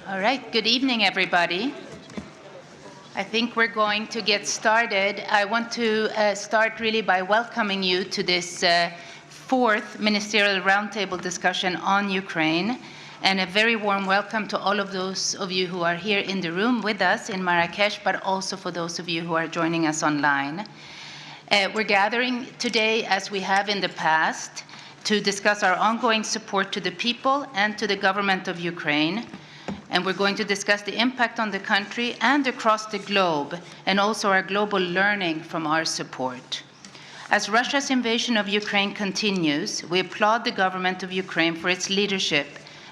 All right, good evening, everybody. I think we're going to get started. I want to start really by welcoming you to this fourth Ministerial Roundtable discussion on Ukraine, and a very warm welcome to all of those of you who are here in the room with us in Marrakesh, but also for those of you who are joining us online. We're gathering today, as we have in the past, to discuss our ongoing support to the people and to the government of Ukraine. And we're going to discuss the impact on the country and across the globe, and also our global learning from our support. As Russia's invasion of Ukraine continues, we applaud the government of Ukraine for its leadership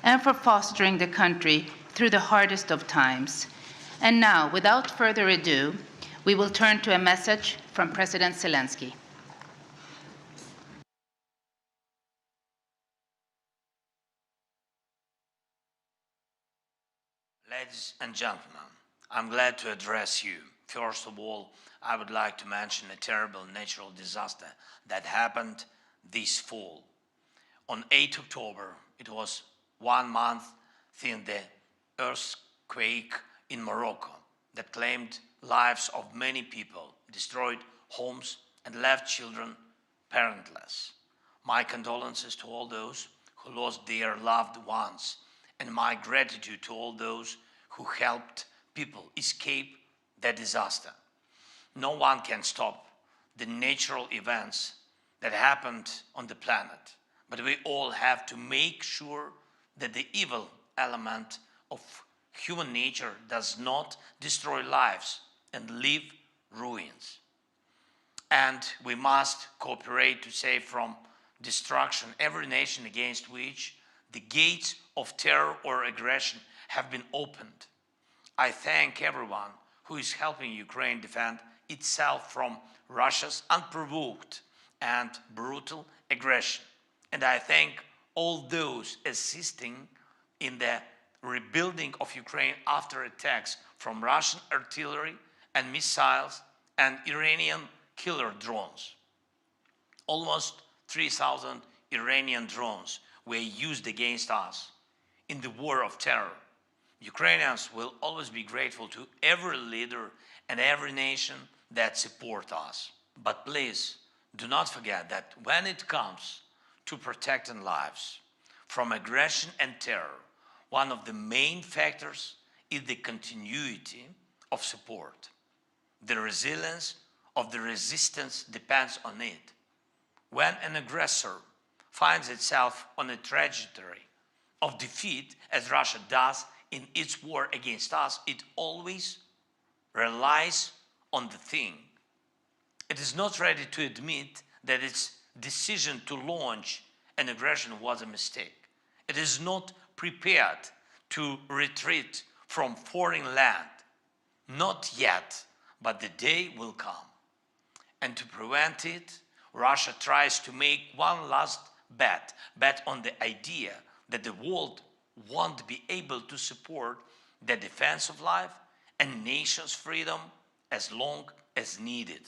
and for fostering the country through the hardest of times. And now, without further ado, we will turn to a message from President Zelensky. Ladies and gentlemen, I'm glad to address you. First of all, I would like to mention a terrible natural disaster that happened this fall. On 8 October, it was 1 month since the earthquake in Morocco that claimed lives of many people, destroyed homes, and left children parentless. My condolences to all those who lost their loved ones, and my gratitude to all those who helped people escape the disaster. No one can stop the natural events that happened on the planet, but we all have to make sure that the evil element of human nature does not destroy lives and leave ruins. And we must cooperate to save from destruction every nation against which the gates of terror or aggression have been opened. I thank everyone who is helping Ukraine defend itself from Russia's unprovoked and brutal aggression. And I thank all those assisting in the rebuilding of Ukraine after attacks from Russian artillery and missiles and Iranian killer drones. Almost 3,000 Iranian drones were used against us in the war of terror. Ukrainians will always be grateful to every leader and every nation that support us. But please do not forget that when it comes to protecting lives from aggression and terror, one of the main factors is the continuity of support. The resilience of the resistance depends on it. When an aggressor finds itself on a trajectory of defeat, as Russia does in its war against us, it always relies on the thing. It is not ready to admit that its decision to launch an aggression was a mistake. It is not prepared to retreat from foreign land. Not yet, but the day will come. And to prevent it, Russia tries to make one last bet on the idea that the world won't be able to support the defense of life and nation's freedom as long as needed.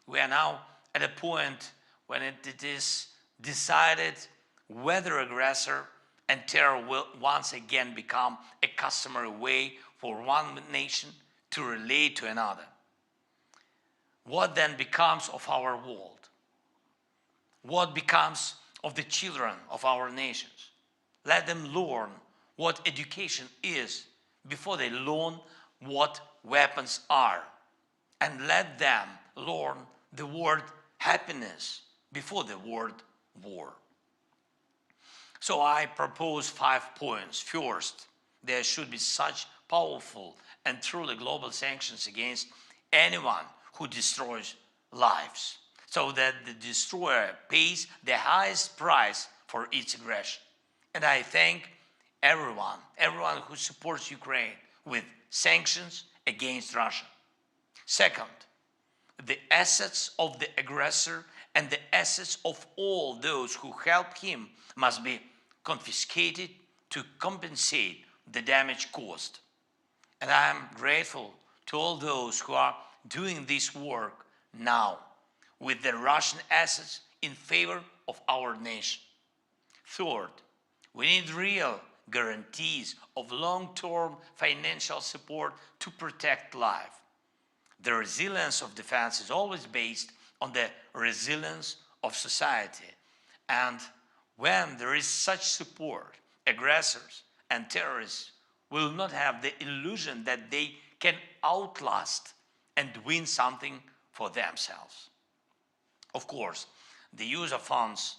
We are now at a point when it is decided whether aggressor and terror will once again become a customary way for one nation to relate to another. What then becomes of our world? What becomes of the children of our nations? Let them learn what education is before they learn what weapons are. And let them learn the word happiness before the word war. So I propose 5 points. First, there should be such powerful and truly global sanctions against anyone who destroys lives, so that the destroyer pays the highest price for its aggression. And I thank everyone who supports Ukraine with sanctions against Russia. Second, the assets of the aggressor and the assets of all those who help him must be confiscated to compensate the damage caused. And I am grateful to all those who are doing this work now with the Russian assets in favor of our nation. Third, we need real guarantees of long-term financial support to protect life. The resilience of defense is always based on the resilience of society. And when there is such support, aggressors and terrorists will not have the illusion that they can outlast and win something for themselves. Of course, the use of funds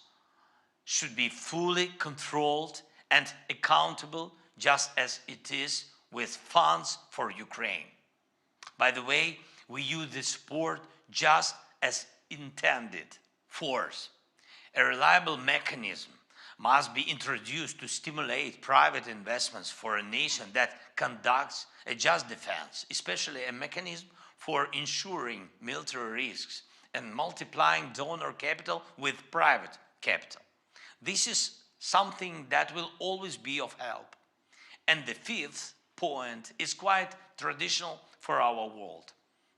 should be fully controlled and accountable, just as it is with funds for Ukraine. By the way, we use the support just as intended force. A reliable mechanism must be introduced to stimulate private investments for a nation that conducts a just defense, especially a mechanism for ensuring military risks and multiplying donor capital with private capital. This is something that will always be of help. And the fifth point is quite traditional for our world.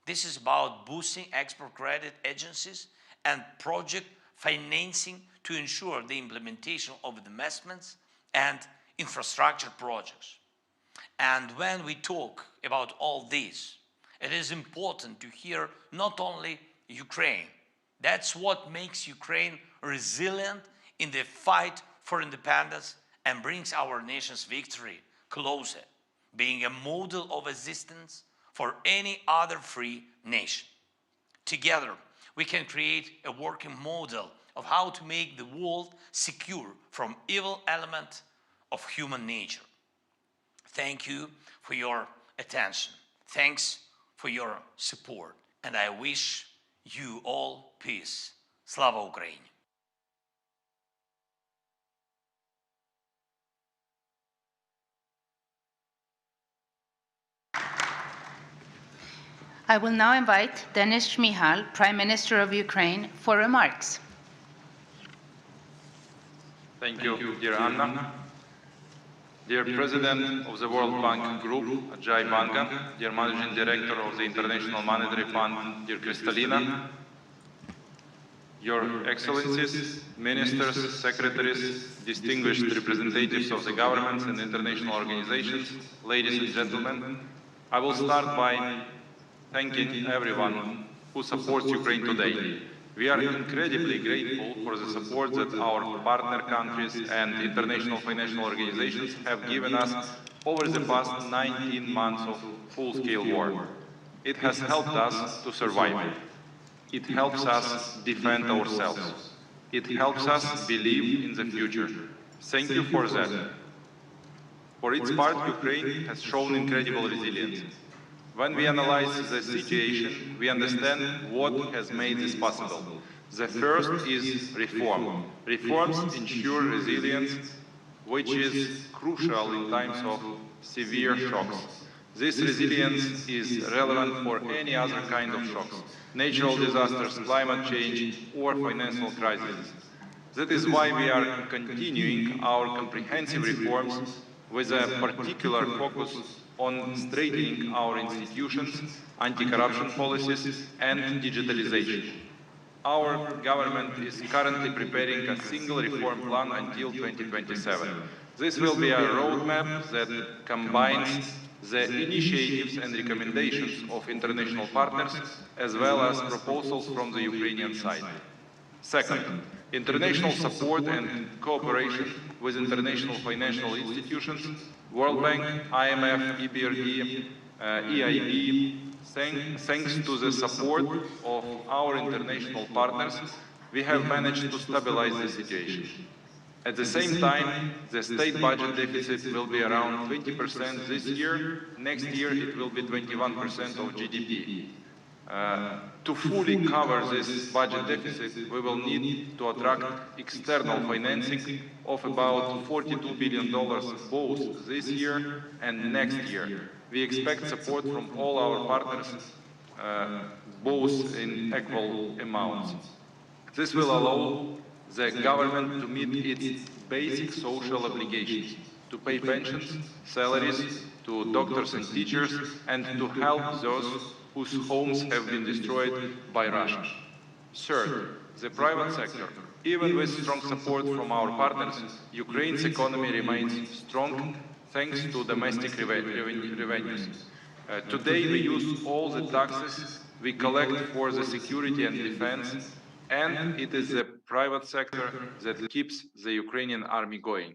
This is about boosting export credit agencies and project financing to ensure the implementation of investments and infrastructure projects. And when we talk about all this, it is important to hear not only Ukraine. That's what makes Ukraine resilient in the fight for independence and brings our nation's victory closer, being a model of resistance for any other free nation. Together, we can create a working model of how to make the world secure from evil element of human nature. Thank you for your attention. Thanks for your support. And I wish you all peace. Slava Ukraini! I will now invite Denis Shmyhal, Prime Minister of Ukraine, for remarks. Thank you, dear Anna. Dear President of the World Bank Group, Ajay Banga, dear Managing Director of the International Monetary Fund, dear Kristalina, Your Excellencies, Ministers, Secretaries, distinguished representatives of the governments and international organizations, ladies and gentlemen, I will start by thanking everyone who supports Ukraine today. We are incredibly grateful for the support that our partner countries and international financial organizations have given us over the past 19 months of full-scale war. It has helped us to survive. It helps us defend ourselves. It helps us believe in the future. Thank you for that. For its part, Ukraine has shown incredible resilience. When we analyze the situation, we understand what has made this possible. The first is reform. Reforms ensure resilience, which is crucial in times of severe shocks. This resilience is relevant for any other kind of shocks, natural disasters, climate change, or financial crises. That is why we are continuing our comprehensive reforms with a particular focus on strengthening our institutions, anti-corruption policies, and digitalization. Our government is currently preparing a single reform plan until 2027. This will be a roadmap that combines the initiatives and recommendations of international partners, as well as proposals from the Ukrainian side. Second, international support and cooperation with international financial institutions, World Bank, IMF, Bjerde, EIB. Thanks to the support of our international partners, we have managed to stabilize the situation. At the same time, the state budget deficit will be around 20% this year. Next year, it will be 21% of GDP. To fully cover this budget deficit, we will need to attract external financing of about $42 billion both this year and next year. We expect support from all our partners, both in equal amounts. This will allow the government to meet its basic social obligations, to pay pensions, salaries to doctors and teachers, and to help those whose homes have been destroyed by Russia. Third, the private sector Even with strong support from our partners, Ukraine's economy remains strong thanks to domestic revenues. Today we use all the taxes we collect for the security and defense, and it is the private sector that keeps the Ukrainian army going.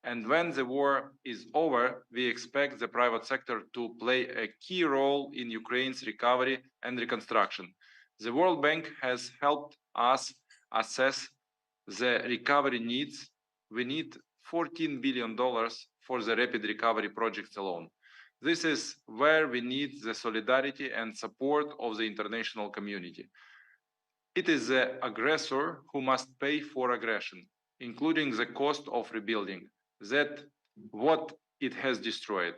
And when the war is over, we expect the private sector to play a key role in Ukraine's recovery and reconstruction. The World Bank has helped us assess the recovery needs. We need $14 billion for the rapid recovery projects alone. This is where we need the solidarity and support of the international community. It is the aggressor who must pay for aggression, including the cost of rebuilding, that what it has destroyed.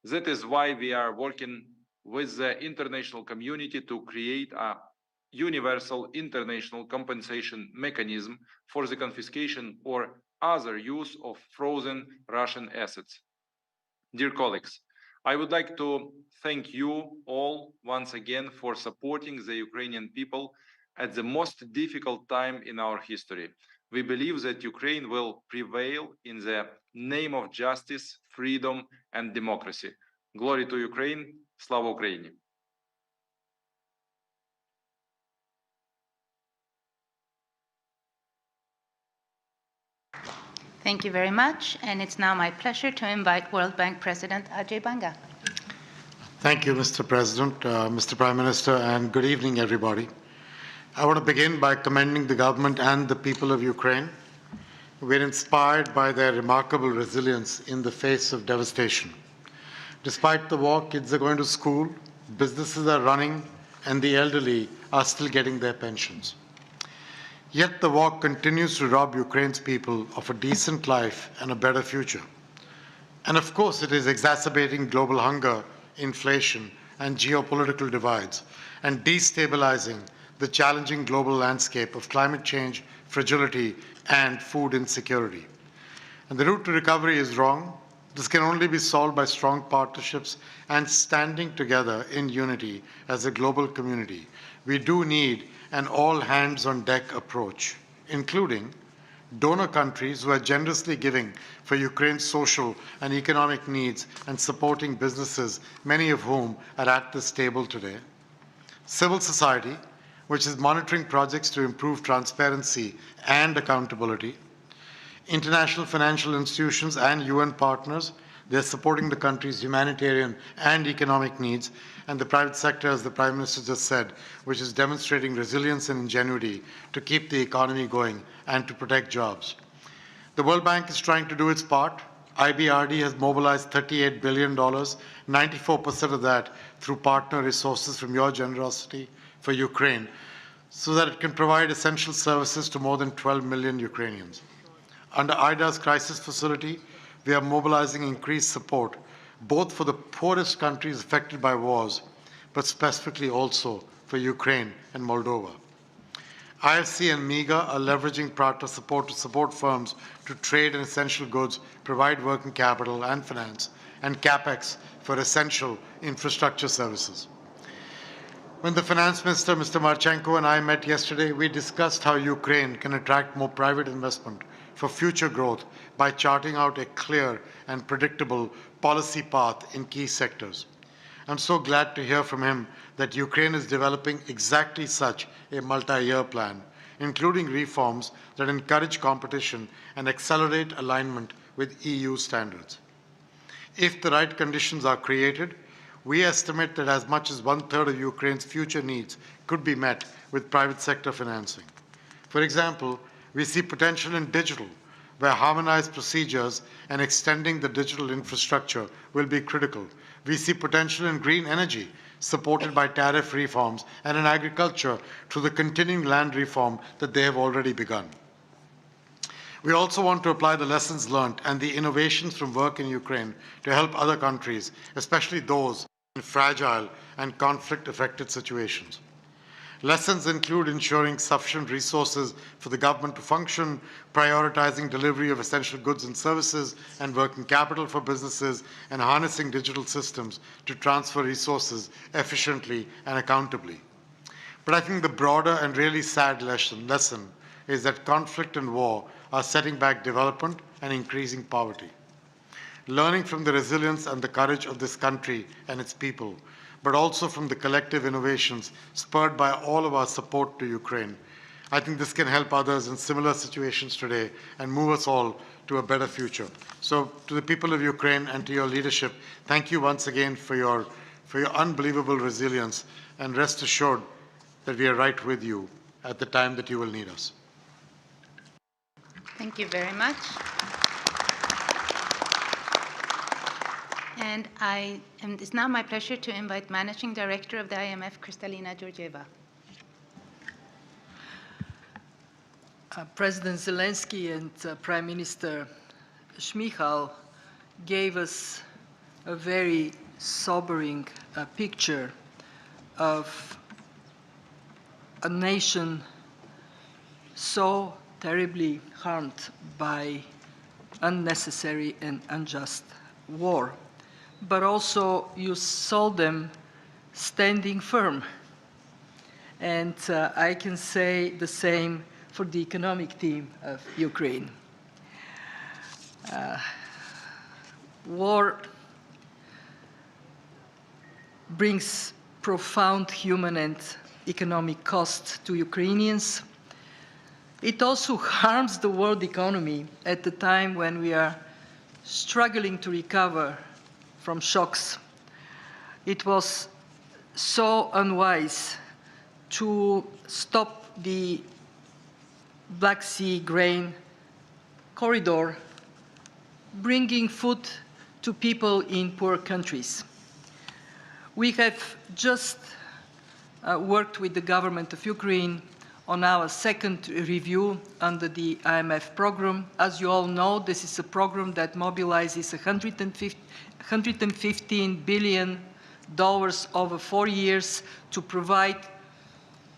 That is why we are working with the international community to create a universal international compensation mechanism for the confiscation or other use of frozen Russian assets. Dear colleagues, I would like to thank you all once again for supporting the Ukrainian people at the most difficult time in our history. We believe that Ukraine will prevail in the name of justice, freedom, and democracy. Glory to Ukraine, Slava Ukraini. Thank you very much. And it's now my pleasure to invite World Bank President Ajay Banga. Thank you, Mr. President, Mr. Prime Minister, and good evening, everybody. I want to begin by commending the government and the people of Ukraine. We're inspired by their remarkable resilience in the face of devastation. Despite the war, kids are going to school, businesses are running, and the elderly are still getting their pensions. Yet the war continues to rob Ukraine's people of a decent life and a better future. And of course, it is exacerbating global hunger, inflation, and geopolitical divides, and destabilizing the challenging global landscape of climate change, fragility, and food insecurity. And the route to recovery is wrong. This can only be solved by strong partnerships and standing together in unity as a global community. We do need an all-hands-on-deck approach, including donor countries who are generously giving for Ukraine's social and economic needs and supporting businesses, many of whom are at this table today. Civil society, which is monitoring projects to improve transparency and accountability. International financial institutions and UN partners, they're supporting the country's humanitarian and economic needs, and the private sector, as the Prime Minister just said, which is demonstrating resilience and ingenuity to keep the economy going and to protect jobs. The World Bank is trying to do its part. IBRD has mobilized $38 billion, 94% of that through partner resources from your generosity for Ukraine, so that it can provide essential services to more than 12 million Ukrainians. Under IDA's crisis facility, we are mobilizing increased support, both for the poorest countries affected by wars, but specifically also for Ukraine and Moldova. IFC and MEGA are leveraging partner support to support firms to trade in essential goods, provide working capital and finance, and CapEx for essential infrastructure services. When the Finance Minister, Mr. Marchenko, and I met yesterday, we discussed how Ukraine can attract more private investment for future growth by charting out a clear and predictable policy path in key sectors. I'm so glad to hear from him that Ukraine is developing exactly such a multi-year plan, including reforms that encourage competition and accelerate alignment with EU standards. If the right conditions are created, we estimate that as much as 1/3 of Ukraine's future needs could be met with private sector financing. For example, we see potential in digital, where harmonized procedures and extending the digital infrastructure will be critical. We see potential in green energy, supported by tariff reforms, and in agriculture through the continuing land reform that they have already begun. We also want to apply the lessons learned and the innovations from work in Ukraine to help other countries, especially those in fragile and conflict-affected situations. Lessons include ensuring sufficient resources for the government to function, prioritizing delivery of essential goods and services, and working capital for businesses, and harnessing digital systems to transfer resources efficiently and accountably. But I think the broader and really sad lesson is that conflict and war are setting back development and increasing poverty. Learning from the resilience and the courage of this country and its people, but also from the collective innovations spurred by all of our support to Ukraine, I think this can help others in similar situations today and move us all to a better future. So to the people of Ukraine and to your leadership, thank you once again for your unbelievable resilience, and rest assured that we are right with you at the time that you will need us. Thank you very much. And it's now my pleasure to invite Managing Director of the IMF, Kristalina Georgieva. President Zelensky and Prime Minister Shmyhal gave us a very sobering picture of a nation so terribly harmed by unnecessary and unjust war. But also you saw them standing firm. And I can say the same for the economic team of Ukraine. War brings profound human and economic cost to Ukrainians. It also harms the world economy at the time when we are struggling to recover from shocks. It was so unwise to stop the Black Sea grain corridor, bringing food to people in poor countries. We have just worked with the government of Ukraine on our second review under the IMF program. As you all know, this is a program that mobilizes $115 billion over 4 years to provide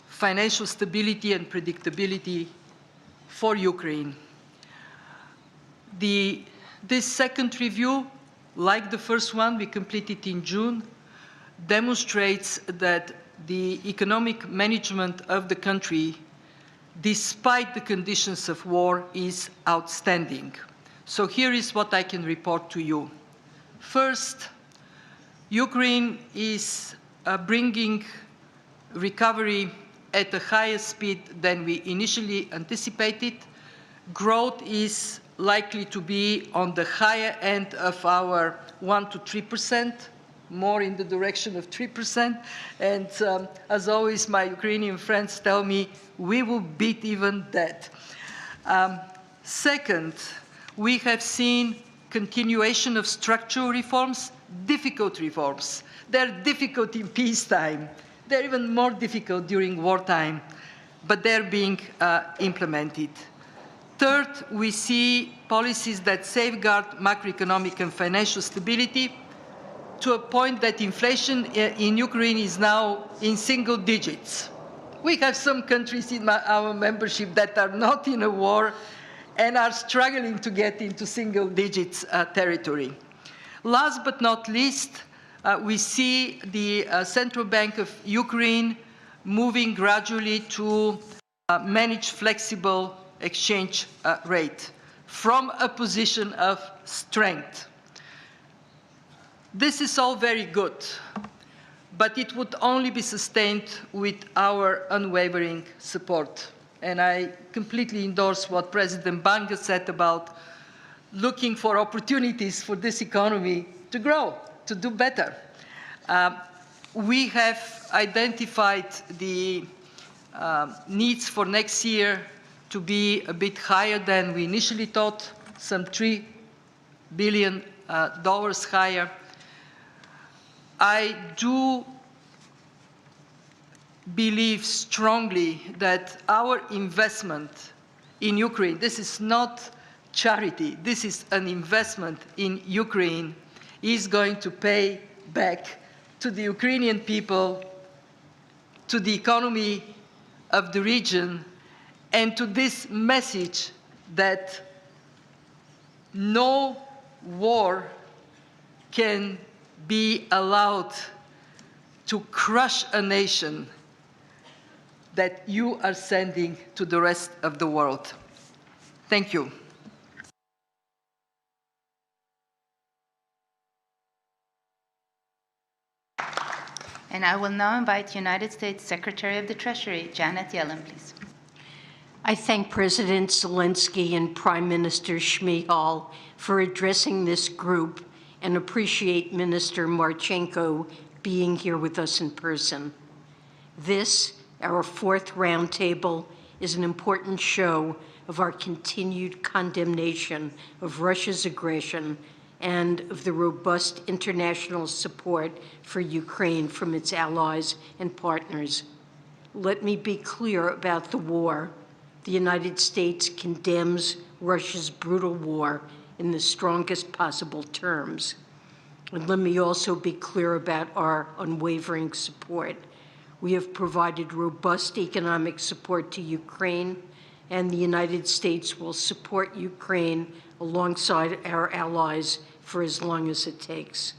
financial stability and predictability for Ukraine. This second review, like the first one we completed in June, demonstrates that the economic management of the country, despite the conditions of war, is outstanding. So here is what I can report to you. First, Ukraine is bringing recovery at a higher speed than we initially anticipated. Growth is likely to be on the higher end of our 1% to 3%, more in the direction of 3%. And as always, my Ukrainian friends tell me, we will beat even that. Second, we have seen continuation of structural reforms, difficult reforms. They're difficult in peacetime. They're even more difficult during wartime, but they're being implemented. Third, we see policies that safeguard macroeconomic and financial stability to a point that inflation in Ukraine is now in single digits. We have some countries in our membership that are not in a war and are struggling to get into single digits territory. Last but not least, we see the Central Bank of Ukraine moving gradually to manage flexible exchange rate from a position of strength. This is all very good, but it would only be sustained with our unwavering support. And I completely endorse what President Banga said about looking for opportunities for this economy to grow, to do better. We have identified the needs for next year to be a bit higher than we initially thought, some $3 billion higher. I do believe strongly that our investment in Ukraine, this is not charity, this is an investment in Ukraine, is going to pay back to the Ukrainian people, to the economy of the region, and to this message that no war can be allowed to crush a nation that you are sending to the rest of the world. Thank you. And I will now invite United States Secretary of the Treasury, Janet Yellen, please. I thank President Zelensky and Prime Minister Shmyhal for addressing this group and appreciate Minister Marchenko being here with us in person. This, our fourth roundtable, is an important show of our continued condemnation of Russia's aggression and of the robust international support for Ukraine from its allies and partners. Let me be clear about the war. The United States condemns Russia's brutal war in the strongest possible terms. And let me also be clear about our unwavering support. We have provided robust economic support to Ukraine, and the United States will support Ukraine alongside our allies for as long as it takes.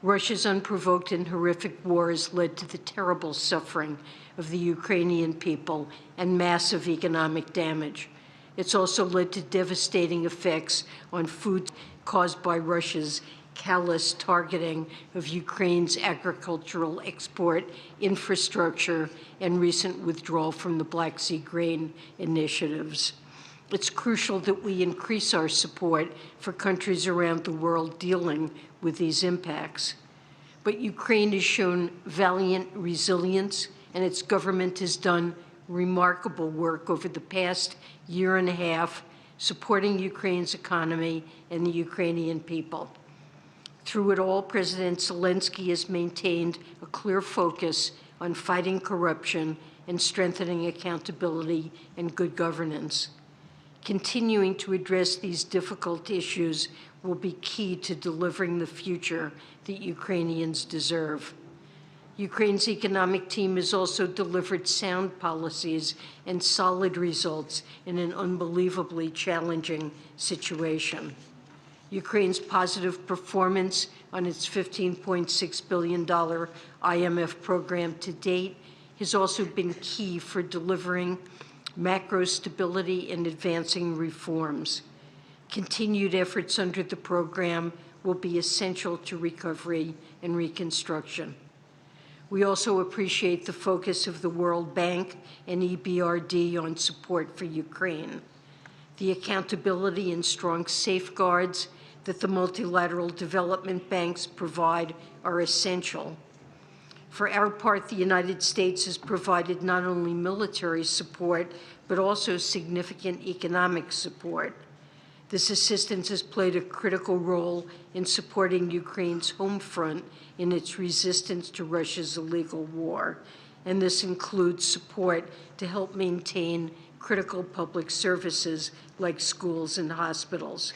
Russia's unprovoked and horrific war has led to the terrible suffering of the Ukrainian people and massive economic damage. It's also led to devastating effects on food caused by Russia's callous targeting of Ukraine's agricultural export infrastructure and recent withdrawal from the Black Sea grain initiatives. It's crucial that we increase our support for countries around the world dealing with these impacts. But Ukraine has shown valiant resilience, and its government has done remarkable work over the past year and a half, supporting Ukraine's economy and the Ukrainian people. Through it all, President Zelensky has maintained a clear focus on fighting corruption and strengthening accountability and good governance. Continuing to address these difficult issues will be key to delivering the future that Ukrainians deserve. Ukraine's economic team has also delivered sound policies and solid results in an unbelievably challenging situation. Ukraine's positive performance on its $15.6 billion IMF program to date has also been key for delivering macro stability and advancing reforms. Continued efforts under the program will be essential to recovery and reconstruction. We also appreciate the focus of the World Bank and EBRD on support for Ukraine. The accountability and strong safeguards that the multilateral development banks provide are essential. For our part, the United States has provided not only military support, but also significant economic support. This assistance has played a critical role in supporting Ukraine's home front in its resistance to Russia's illegal war, and this includes support to help maintain critical public services like schools and hospitals.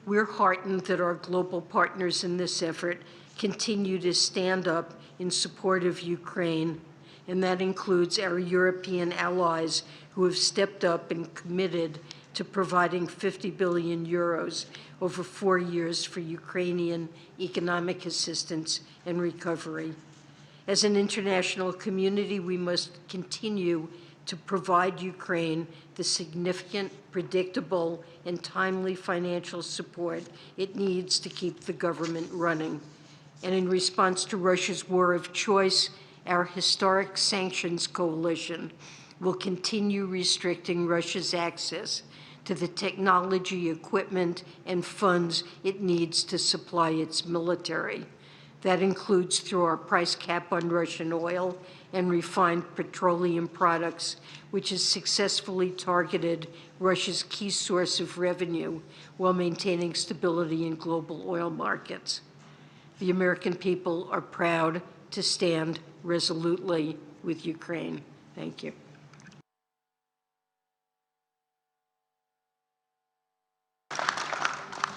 We're heartened that our global partners in this effort continue to stand up in support of Ukraine, and that includes our European allies who have stepped up and committed to providing 50 billion euros over 4 years for Ukrainian economic assistance and recovery. As an international community, we must continue to provide Ukraine the significant, predictable, and timely financial support it needs to keep the government running. And in response to Russia's war of choice, our historic sanctions coalition will continue restricting Russia's access to the technology, equipment, and funds it needs to supply its military. That includes through our price cap on Russian oil and refined petroleum products, which has successfully targeted Russia's key source of revenue while maintaining stability in global oil markets. The American people are proud to stand resolutely with Ukraine. Thank you.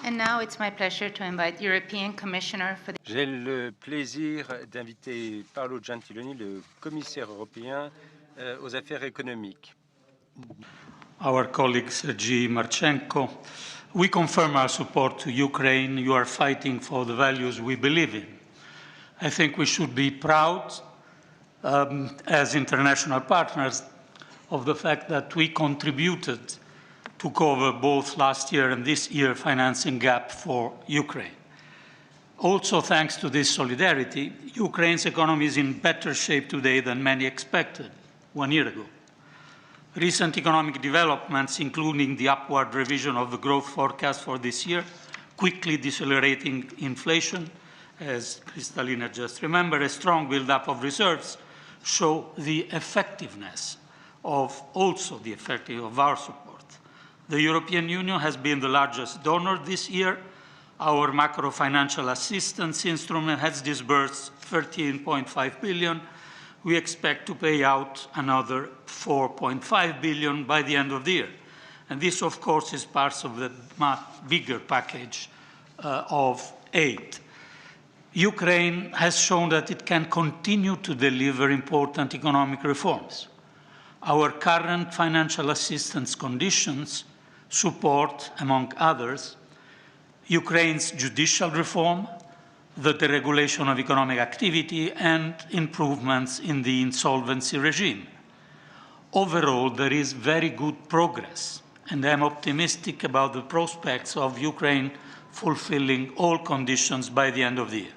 And now it's my pleasure to invite European Commissioner for the... J'ai le plaisir d'inviter Paolo Gentiloni, le commissaire européen aux affaires économiques. Our colleague Sergei Marchenko, we confirm our support to Ukraine. You are fighting for the values we believe in. I think we should be proud as international partners of the fact that we contributed to cover both last year and this year financing gap for Ukraine. Also, thanks to this solidarity, Ukraine's economy is in better shape today than many expected 1 year ago. Recent economic developments, including the upward revision of the growth forecast for this year, quickly decelerating inflation, as Kristalina just remembered, a strong build-up of reserves, show the effectiveness of our support. The European Union has been the largest donor this year. Our macro-financial assistance instrument has disbursed 13.5 billion. We expect to pay out another 4.5 billion by the end of the year. And this, of course, is part of the much bigger package of aid. Ukraine has shown that it can continue to deliver important economic reforms. Our current financial assistance conditions support, among others, Ukraine's judicial reform, the deregulation of economic activity, and improvements in the insolvency regime. Overall, there is very good progress, and I am optimistic about the prospects of Ukraine fulfilling all conditions by the end of the year.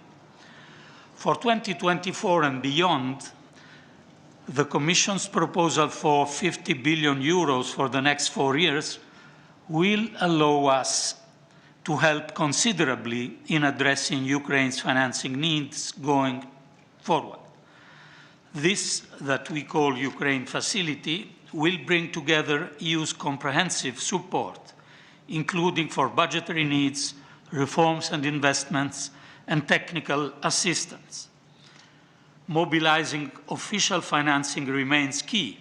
For 2024 and beyond, the Commission's proposal for 50 billion euros for the next 4 years will allow us to help considerably in addressing Ukraine's financing needs going forward. This, that we call Ukraine Facility, will bring together EU's comprehensive support, including for budgetary needs, reforms and investments, and technical assistance. Mobilizing official financing remains key.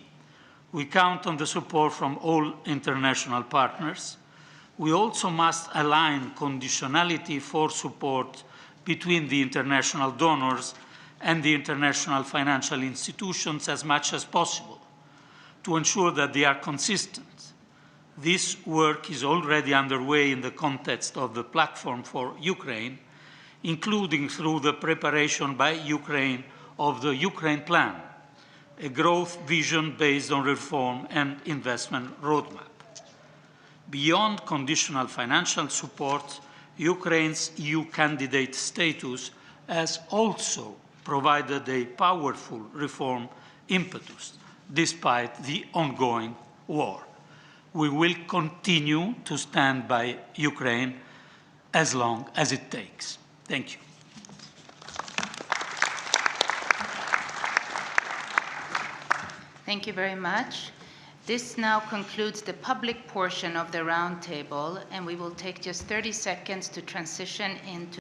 We count on the support from all international partners. We also must align conditionality for support between the international donors and the international financial institutions as much as possible to ensure that they are consistent. This work is already underway in the context of the Platform for Ukraine, including through the preparation by Ukraine of the Ukraine Plan, a growth vision based on reform and investment roadmap. Beyond conditional financial support, Ukraine's EU candidate status has also provided a powerful reform impetus, despite the ongoing war. We will continue to stand by Ukraine as long as it takes. Thank you. Thank you very much. This now concludes the public portion of the roundtable, and we will take just 30 seconds to transition into